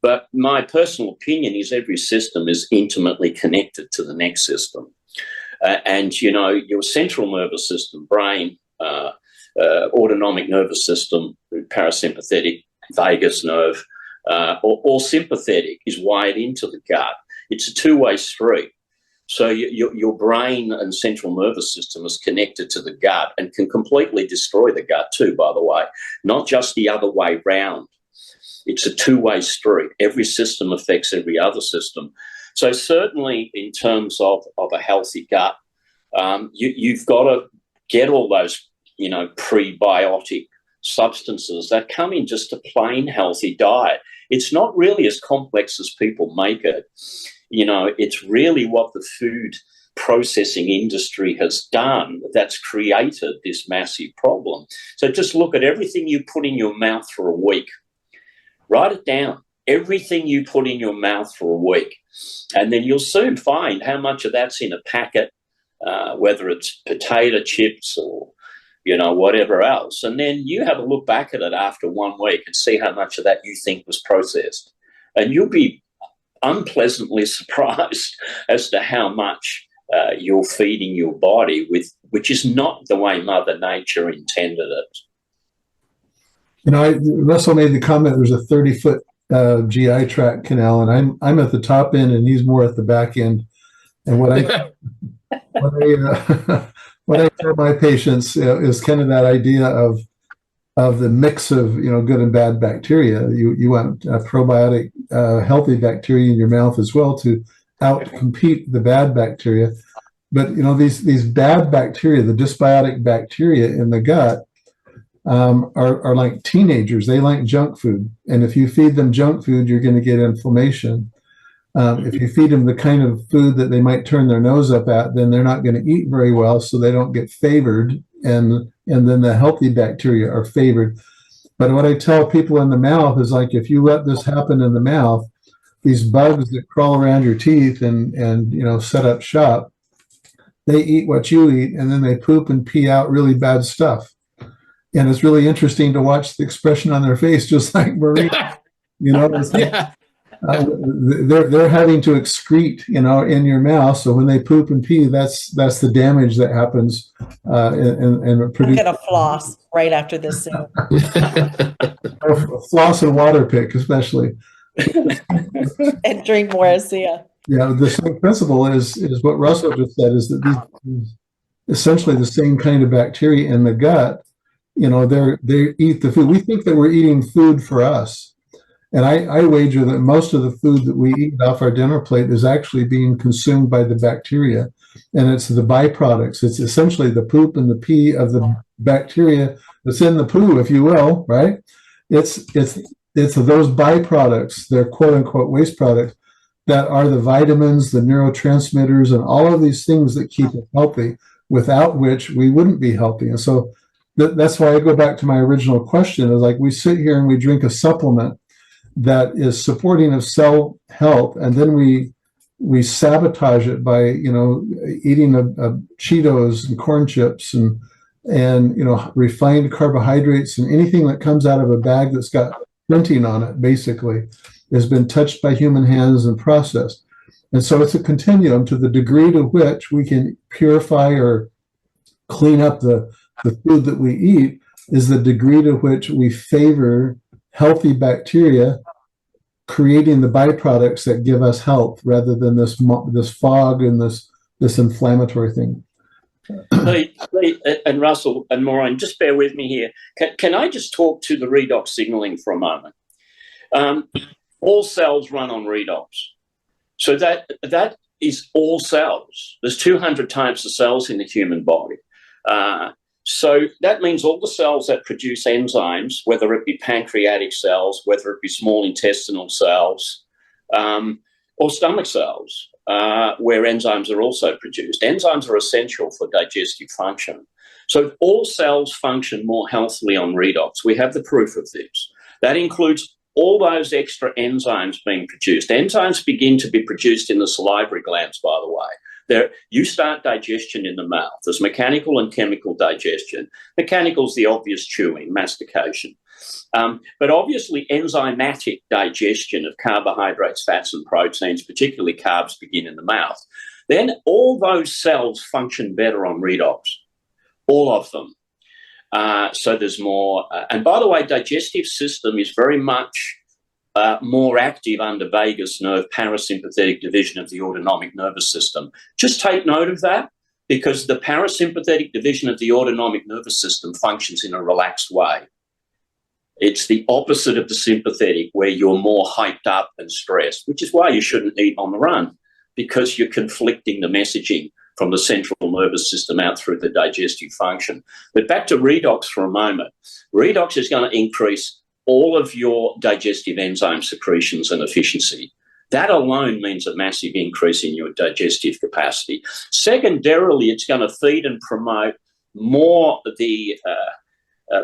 But my personal opinion is every system is intimately connected to the next system. And, you know, your central nervous system, brain, autonomic nervous system, parasympathetic, vagus nerve, or sympathetic is wired into the gut. It's a two-way street. So your brain and central nervous system is connected to the gut and can completely destroy the gut too, by the way, not just the other way round. It's a two-way street. Every system affects every other system. So certainly in terms of a healthy gut, you've got to get all those, you know, prebiotic substances that come in just a plain healthy diet. It's not really as complex as people make it. You know, it's really what the food processing industry has done that's created this massive problem. So just look at everything you put in your mouth for a week. Write it down, everything you put in your mouth for a week. And then you'll soon find how much of that's in a packet, whether it's potato chips or, you know, whatever else. And then you have a look back at it after 1 week and see how much of that you think was processed. And you'll be unpleasantly surprised as to how much you're feeding your body with, which is not the way Mother Nature intended it. You know, Russell made the comment there's a 30-foot GI tract canal, and I'm at the top end, and he's more at the back end. And what I what I tell my patients is kind of that idea of of the mix of, good and bad bacteria. You want probiotic, healthy bacteria in your mouth as well to outcompete the bad bacteria. But these bad bacteria, the dysbiotic bacteria in the gut, are like teenagers. They like junk food, and if you feed them junk food, you're going to get inflammation. If you feed them the kind of food that they might turn their nose up at, then they're not going to eat very well, so they don't get favored, and then the healthy bacteria are favored. But what I tell people in the mouth is, like, if you let this happen in the mouth, these bugs that crawl around your teeth and set up shop, they eat what you eat, and then they poop and pee out really bad stuff. And it's really interesting to watch the expression on their face, just like Marie. It's like, Yeah. they're having to excrete, in your mouth. So when they poop and pee, that's the damage that happens, and I'm produce gonna floss right after this Zoom. floss and water pick, especially. And drink more ASEA. Yeah, the same principle is what Russell just said, is that these essentially the same kind of bacteria in the gut. They eat the food. We think that we're eating food for us. And I wager that most of the food that we eat off our dinner plate is actually being consumed by the bacteria. And it's the byproducts. It's essentially the poop and the pee of the bacteria that's in the poo, if you will, right? It's those byproducts, they're quote unquote waste products, that are the vitamins, the neurotransmitters, and all of these things that keep us healthy, without which we wouldn't be healthy. And so that's why I go back to my original question, is like, we sit here and we drink a supplement that is supporting of cell health, and then we sabotage it by eating Cheetos and corn chips and refined carbohydrates, and anything that comes out of a bag that's got printing on it basically has been touched by human hands and processed. And so it's a continuum. To the degree to which we can purify or clean up the food that we eat is the degree to which we favor healthy bacteria creating the byproducts that give us health, rather than this fog and this inflammatory thing. And Russell and Maureen, just bear with me here. Can I just talk to the redox signaling for a moment? All cells run on redox. So that is all cells. There's 200 types of cells in the human body. So that means all the cells that produce enzymes, whether it be pancreatic cells, whether it be small intestinal cells, or stomach cells, where enzymes are also produced. Enzymes are essential for digestive function. So all cells function more healthily on redox. We have the proof of this. That includes all those extra enzymes being produced. Enzymes begin to be produced in the salivary glands, by the way. You start digestion in the mouth. There's mechanical and chemical digestion. Mechanical is the obvious chewing, mastication. But obviously enzymatic digestion of carbohydrates, fats and proteins, particularly carbs, begin in the mouth. Then all those cells function better on redox, all of them. So there's more. And by the way, digestive system is very much more active under vagus nerve, parasympathetic division of the autonomic nervous system. Just take note of that, because the parasympathetic division of the autonomic nervous system functions in a relaxed way. It's the opposite of the sympathetic, where you're more hyped up and stressed, which is why you shouldn't eat on the run, because you're conflicting the messaging from the central nervous system out through the digestive function. But back to redox for a moment. Redox is going to increase all of your digestive enzyme secretions and efficiency. That alone means a massive increase in your digestive capacity. Secondarily, it's going to feed and promote more the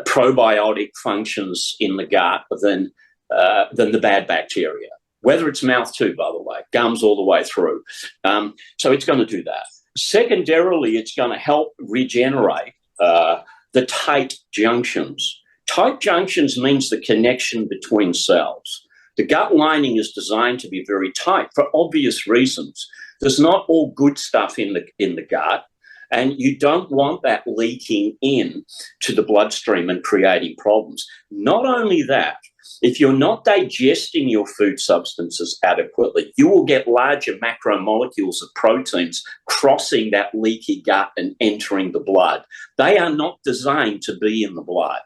probiotic functions in the gut than the bad bacteria, whether it's mouth too, by the way, gums all the way through. So it's going to do that. Secondarily, it's going to help regenerate the tight junctions. Tight junctions means the connection between cells. The gut lining is designed to be very tight for obvious reasons. There's not all good stuff in the gut, and you don't want that leaking in to the bloodstream and creating problems. Not only that, if you're not digesting your food substances adequately, you will get larger macromolecules of proteins crossing that leaky gut and entering the blood. They are not designed to be in the blood.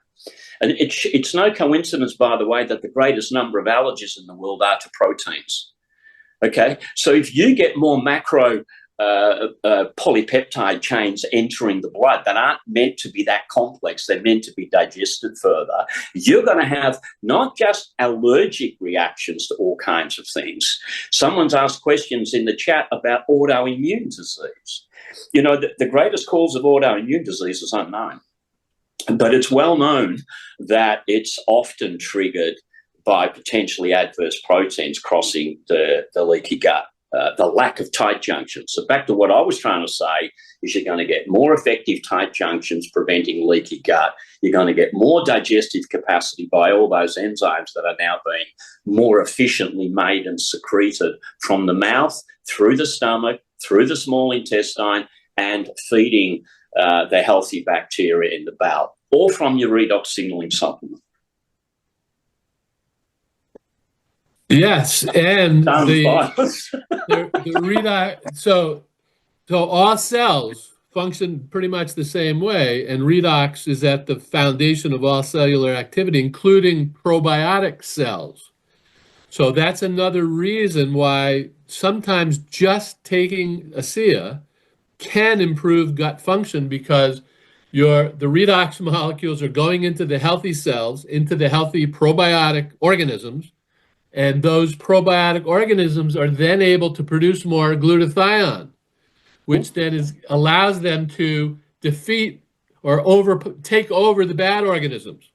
And it's no coincidence, by the way, that the greatest number of allergies in the world are to proteins. Okay, so if you get more macro polypeptide chains entering the blood that aren't meant to be that complex, they're meant to be digested further, you're going to have not just allergic reactions to all kinds of things. Someone's asked questions in the chat about autoimmune disease. You know, the greatest cause of autoimmune disease is unknown, but it's well known that it's often triggered by potentially adverse proteins crossing the leaky gut. The lack of tight junctions. So back to what I was trying to say is you're going to get more effective tight junctions preventing leaky gut. You're going to get more digestive capacity by all those enzymes that are now being more efficiently made and secreted from the mouth, through the stomach, through the small intestine, and feeding the healthy bacteria in the bowel, or from your redox signaling supplement. Yes, and the Violence. redox. So all cells function pretty much the same way, and redox is at the foundation of all cellular activity, including probiotic cells. So that's another reason why sometimes just taking ASEA can improve gut function, because the redox molecules are going into the healthy cells, into the healthy probiotic organisms. And those probiotic organisms are then able to produce more glutathione, which then allows them to defeat or take over the bad organisms,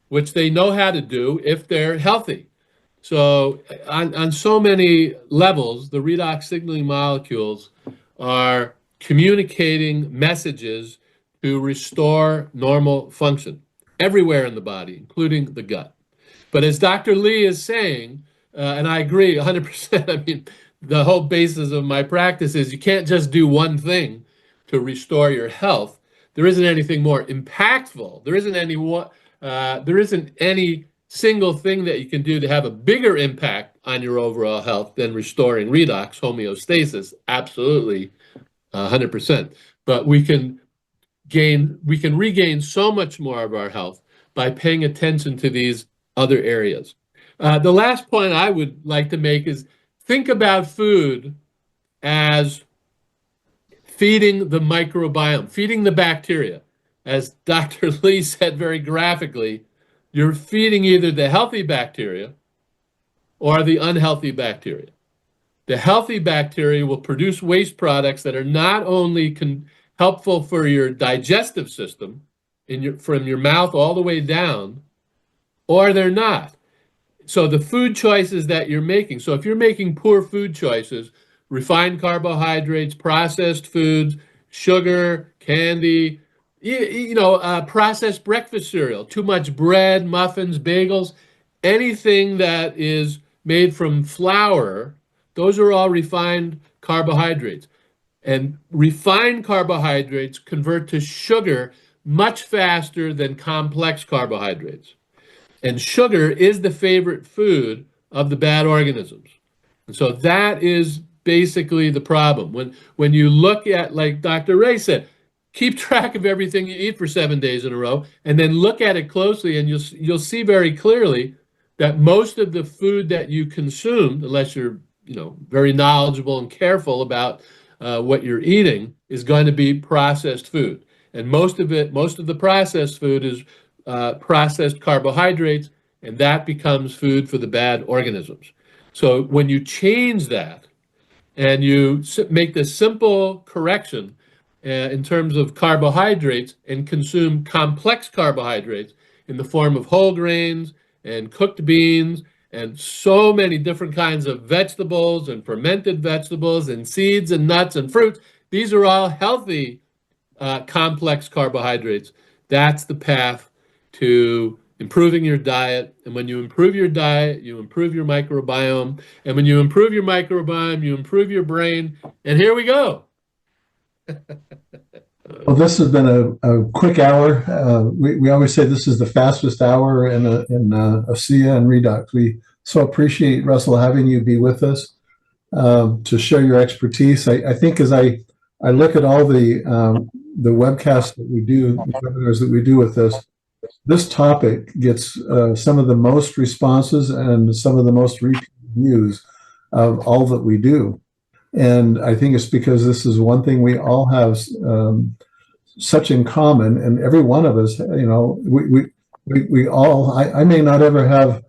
which they know how to do if they're healthy. So on so many levels, the redox signaling molecules are communicating messages to restore normal function everywhere in the body, including the gut. But as Dr. Lee is saying, and I agree 100%, I mean, the whole basis of my practice is you can't just do one thing to restore your health. There isn't anything more impactful. There isn't any single thing that you can do to have a bigger impact on your overall health than restoring redox homeostasis. Absolutely, 100%. But we can regain so much more of our health by paying attention to these other areas. The last point I would like to make is think about food as feeding the microbiome, feeding the bacteria. As Dr. Lee said very graphically, you're feeding either the healthy bacteria or the unhealthy bacteria. The healthy bacteria will produce waste products that are not only helpful for your digestive system, from your mouth all the way down, or they're not. So the food choices that you're making, so if you're making poor food choices, refined carbohydrates, processed foods, sugar, candy, processed breakfast cereal, too much bread, muffins, bagels, anything that is made from flour, those are all refined carbohydrates. And refined carbohydrates convert to sugar much faster than complex carbohydrates. And sugar is the favorite food of the bad organisms. And so that is basically the problem. When you look at, like Dr. Ray said, keep track of everything you eat for 7 days in a row, and then look at it closely, and you'll see very clearly that most of the food that you consume, unless you're very knowledgeable and careful about what you're eating, is going to be processed food. And most of the processed food is processed carbohydrates, and that becomes food for the bad organisms. So when you change that and you make this simple correction in terms of carbohydrates and consume complex carbohydrates in the form of whole grains and cooked beans and so many different kinds of vegetables and fermented vegetables and seeds and nuts and fruits, these are all healthy complex carbohydrates. That's the path to improving your diet. And when you improve your diet, you improve your microbiome. And when you improve your microbiome, you improve your brain. And here we go. Well, this has been a quick hour. We always say this is the fastest hour in ASEA and Redox. We so appreciate, Russell, having you be with us to share your expertise. I think as I look at all the webcasts that we do, the webinars that we do with this, this topic gets some of the most responses and some of the most repeat views of all that we do. And I think it's because this is one thing we all have such in common, and every one of us, you know, we all, I may not ever have,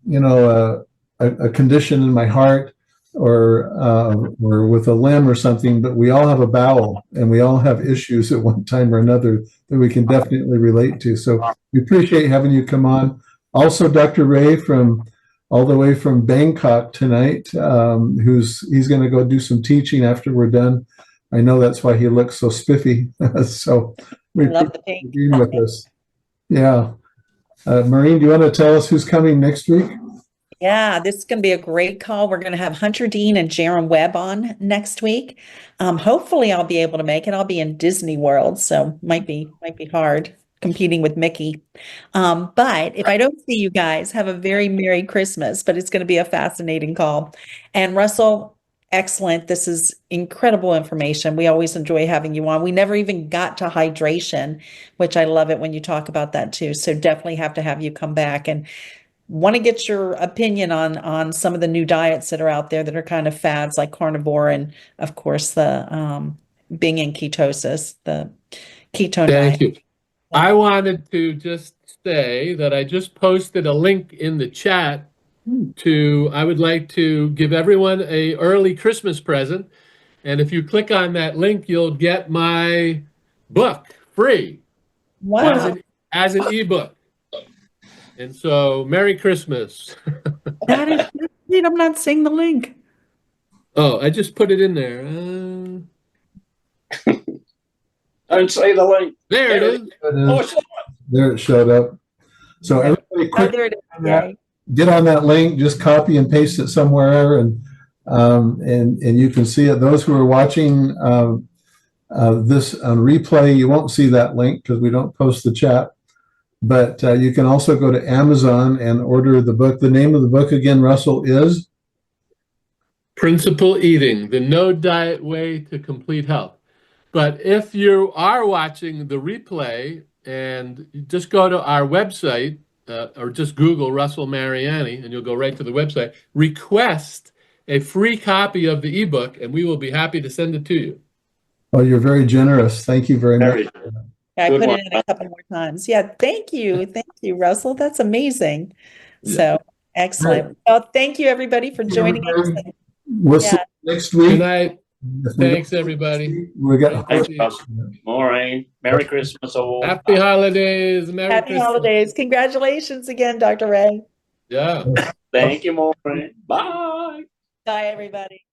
you know, a condition in my heart or with a limb or something, but we all have a bowel and we all have issues at one time or another that we can definitely relate to. So we appreciate having you come on. Also, Dr. Ray all the way from Bangkok tonight, he's going to go do some teaching after we're done. I know that's why he looks so spiffy. So we love the pink. being with us. Yeah. Maureen, do you want to tell us who's coming next week? Yeah, this is going to be a great call. We're going to have Hunter Dean and Jaron Webb on next week. Hopefully I'll be able to make it. I'll be in Disney World, so might be hard competing with Mickey. But if I don't see you guys, have a very Merry Christmas, but it's going to be a fascinating call. And Russell, excellent. This is incredible information. We always enjoy having you on. We never even got to hydration, which I love it when you talk about that too. So definitely have to have you come back, and want to get your opinion on some of the new diets that are out there that are kind of fads, like carnivore, and of course the being in ketosis, the ketone diet. Thank you. I wanted to just say that I just posted a link in the chat I would like to give everyone a early Christmas present. And if you click on that link, you'll get my book free Wow. as an ebook. And so, Merry Christmas. That is great. I'm not seeing the link. Oh, I just put it in there. Don't say the link. There it is. There it showed up. So everybody quick, There it is. Yay. get on that link, just copy and paste it somewhere, and you can see it. Those who are watching this on replay, you won't see that link because we don't post the chat. But you can also go to Amazon and order the book. The name of the book again, Russell, is Principle Eating, the No Diet Way to Complete Health. But if you are watching the replay, and you just go to our website, or just Google Russell Mariani, and you'll go right to the website, request a free copy of the ebook, and we will be happy to send it to you. Oh, you're very generous. Thank you very much. I Good put one. it in a couple more times. Yeah, thank you. Thank you, Russell. That's amazing. So excellent. Well, thank you everybody for joining us. We'll see you next week. Good night. Thanks, everybody. We got Thanks, Russell. Maureen. Merry Christmas all. Happy holidays. Merry Happy Christmas. holidays. Congratulations again, Dr. Ray. Yeah. Thank you, Maureen. Bye. Bye, everybody.